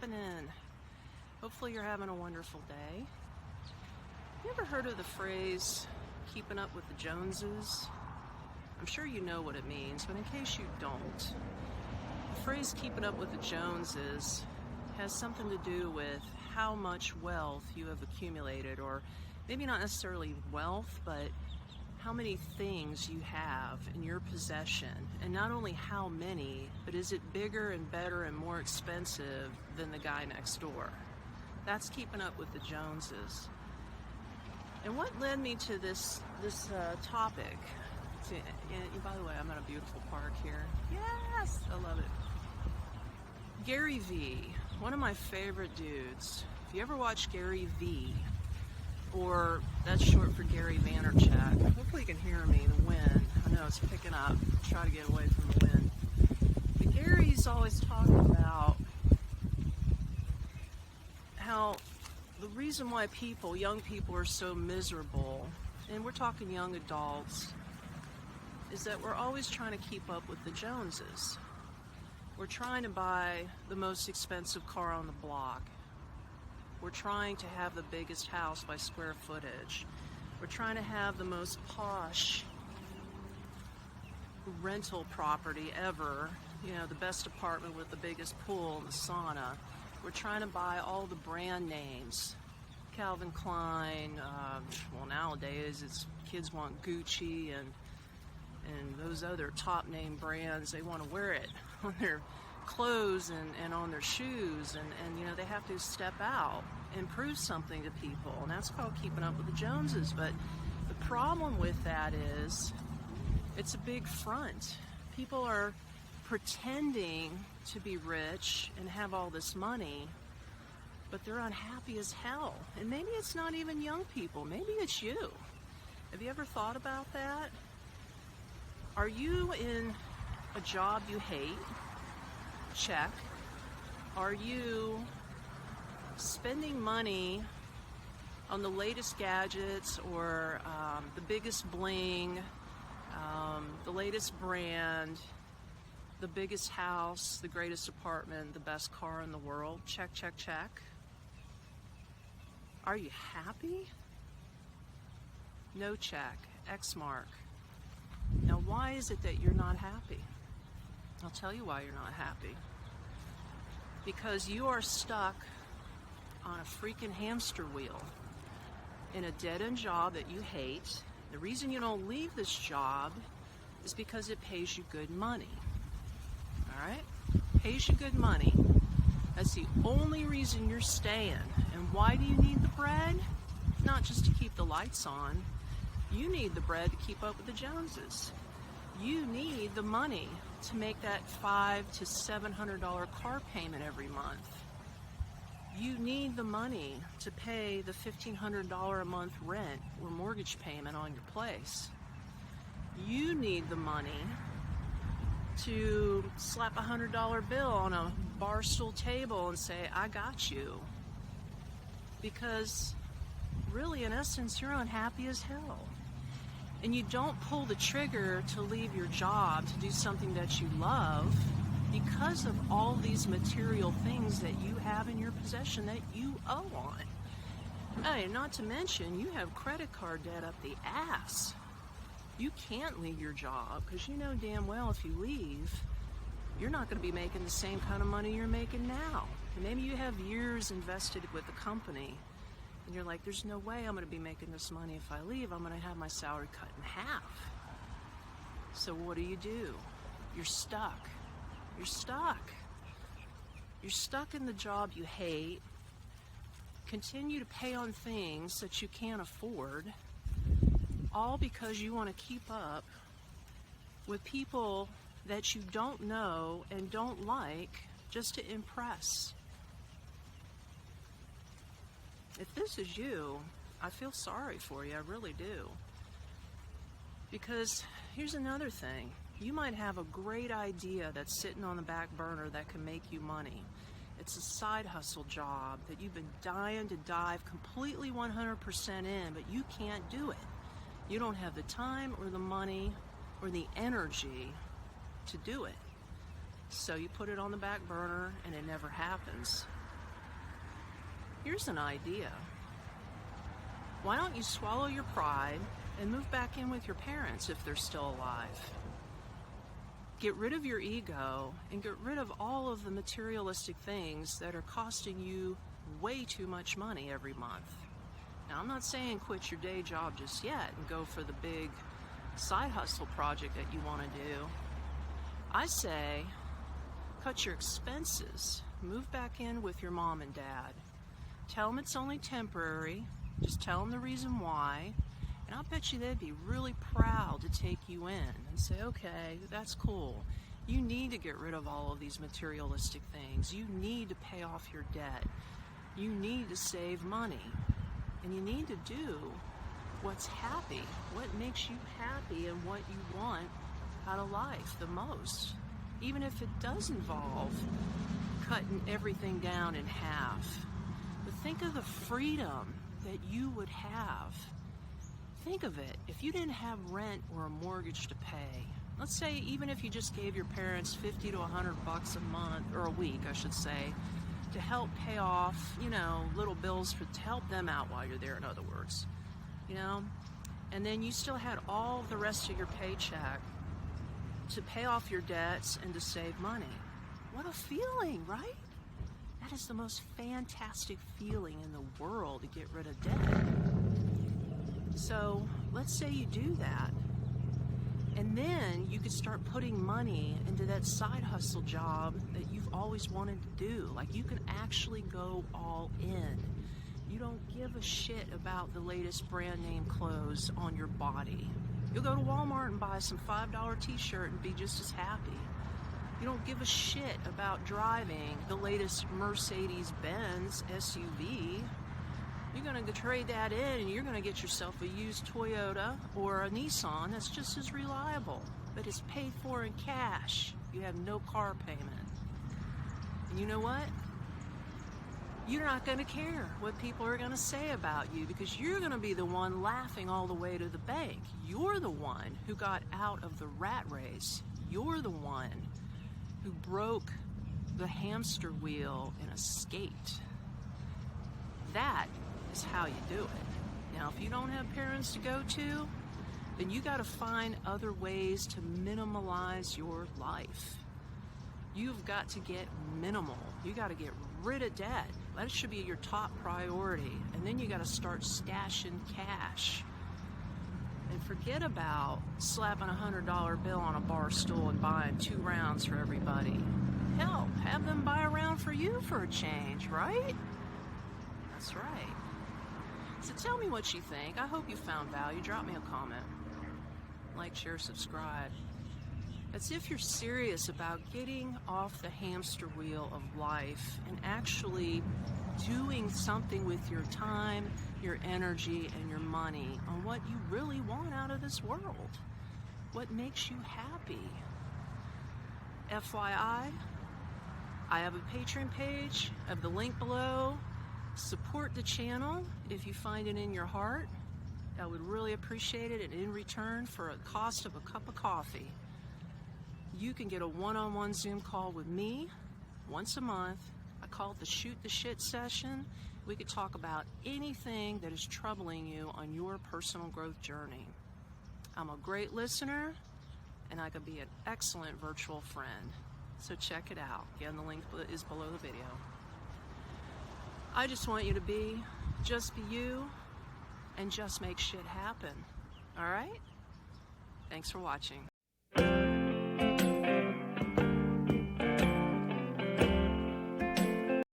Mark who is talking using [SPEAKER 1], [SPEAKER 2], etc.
[SPEAKER 1] happening? Hopefully you're having a wonderful day. You ever heard of the phrase, keeping up with the Joneses? I'm sure you know what it means, but in case you don't, the phrase keeping up with the Joneses has something to do with how much wealth you have accumulated, or maybe not necessarily wealth, but how many things you have in your possession, and not only how many, but is it bigger and better and more expensive than the guy next door? That's keeping up with the Joneses. And what led me to this topic? And by the way, I'm at a beautiful park here. Yes, I love it. Gary V, one of my favorite dudes. If you ever watch Gary V, or that's short for Gary Vaynerchuk. Hopefully you can hear me, the wind. I know it's picking up. Try to get away from the wind. But Gary's always talking about how the reason why young people are so miserable, and we're talking young adults, is that we're always trying to keep up with the Joneses. We're trying to buy the most expensive car on the block. We're trying to have the biggest house by square footage. We're trying to have the most posh rental property ever, the best apartment with the biggest pool and the sauna. We're trying to buy all the brand names. Calvin Klein, well nowadays kids want Gucci and those other top name brands. They want to wear it on their clothes and on their shoes, and they have to step out and prove something to people, and that's called keeping up with the Joneses. But the problem with that is it's a big front. People are pretending to be rich and have all this money, but they're unhappy as hell. And maybe it's not even young people, maybe it's you. Have you ever thought about that? Are you in a job you hate? Check. Are you spending money on the latest gadgets, or the biggest bling, the latest brand, the biggest house, the greatest apartment, the best car in the world? Check, check, check. Are you happy? No check. X mark. Now, why is it that you're not happy? I'll tell you why you're not happy. Because you are stuck on a freaking hamster wheel in a dead-end job that you hate. The reason you don't leave this job is because it pays you good money. All right? Pays you good money. That's the only reason you're staying. And why do you need the bread? Not just to keep the lights on. You need the bread to keep up with the Joneses. You need the money to make that $500 to $700 car payment every month. You need the money to pay the $1,500 a month rent or mortgage payment on your place. You need the money to slap a $100 bill on a bar stool table and say, I got you. Because really, in essence, you're unhappy as hell. And you don't pull the trigger to leave your job to do something that you love because of all these material things that you have in your possession that you owe on. Hey, not to mention, you have credit card debt up the ass. You can't leave your job because you know damn well if you leave, you're not going to be making the same kind of money you're making now. And maybe you have years invested with the company, and you're like, there's no way I'm going to be making this money if I leave. I'm going to have my salary cut in half. So what do? You're stuck. You're stuck. You're stuck in the job you hate. Continue to pay on things that you can't afford, all because you want to keep up with people that you don't know and don't like just to impress. If this is you, I feel sorry for you, I really do. Because here's another thing. You might have a great idea that's sitting on the back burner that can make you money. It's a side hustle job that you've been dying to dive completely 100% in, but you can't do it. You don't have the time or the money or the energy to do it. So you put it on the back burner and it never happens. Here's an idea. Why don't you swallow your pride and move back in with your parents if they're still alive? Get rid of your ego and get rid of all of the materialistic things that are costing you way too much money every month. Now, I'm not saying quit your day job just yet and go for the big side hustle project that you want to do. I say cut your expenses, move back in with your mom and dad. Tell them it's only temporary, just tell them the reason why, and I'll bet you they'd be really proud to take you in and say, okay, that's cool. You need to get rid of all of these materialistic things. You need to pay off your debt. You need to save money. And you need to do what's happy, what makes you happy and what you want out of life the most. Even if it does involve cutting everything down in half. But think of the freedom that you would have. Think of it, if you didn't have rent or a mortgage to pay, let's say even if you just gave your parents 50 to 100 bucks a month, or a week I should say, to help pay off, little bills to help them out while you're there, in other words, and then you still had all the rest of your paycheck to pay off your debts and to save money. What a feeling, right? That is the most fantastic feeling in the world, to get rid of debt. So let's say you do that, and then you could start putting money into that side hustle job that you've always wanted to do. Like, you can actually go all in. You don't give a shit about the latest brand name clothes on your body. You'll go to Walmart and buy some $5 t-shirt and be just as happy. You don't give a shit about driving the latest Mercedes-Benz SUV. You're going to trade that in and you're going to get yourself a used Toyota or a Nissan that's just as reliable, but it's paid for in cash. You have no car payment. And you know what? You're not going to care what people are going to say about you, because you're going to be the one laughing all the way to the bank. You're the one who got out of the rat race. You're the one who broke the hamster wheel and escaped. That is how you do it. Now, if you don't have parents to go to, then you got to find other ways to minimalize your life. You've got to get minimal. You got to get rid of debt. That should be your top priority. And then you got to start stashing cash. And forget about slapping a $100 bill on a bar stool and buying 2 rounds for everybody. Hell, have them buy a round for you for a change, right? That's right. So tell me what you think. I hope you found value. Drop me a comment. Like, share, subscribe. As if you're serious about getting off the hamster wheel of life and actually doing something with your time, your energy, and your money on what you really want out of this world. What makes you happy. FYI, I have a Patreon page. I have the link below. Support the channel if you find it in your heart. I would really appreciate it. And in return, for a cost of a cup of coffee, you can get a one-on-one Zoom call with me once a month. I call it the Shoot the Shit session. We could talk about anything that is troubling you on your personal growth journey. I'm a great listener, and I could be an excellent virtual friend. So check it out. Again, the link is below the video. I just want you to just be you, and just make shit happen. All right? Thanks for watching.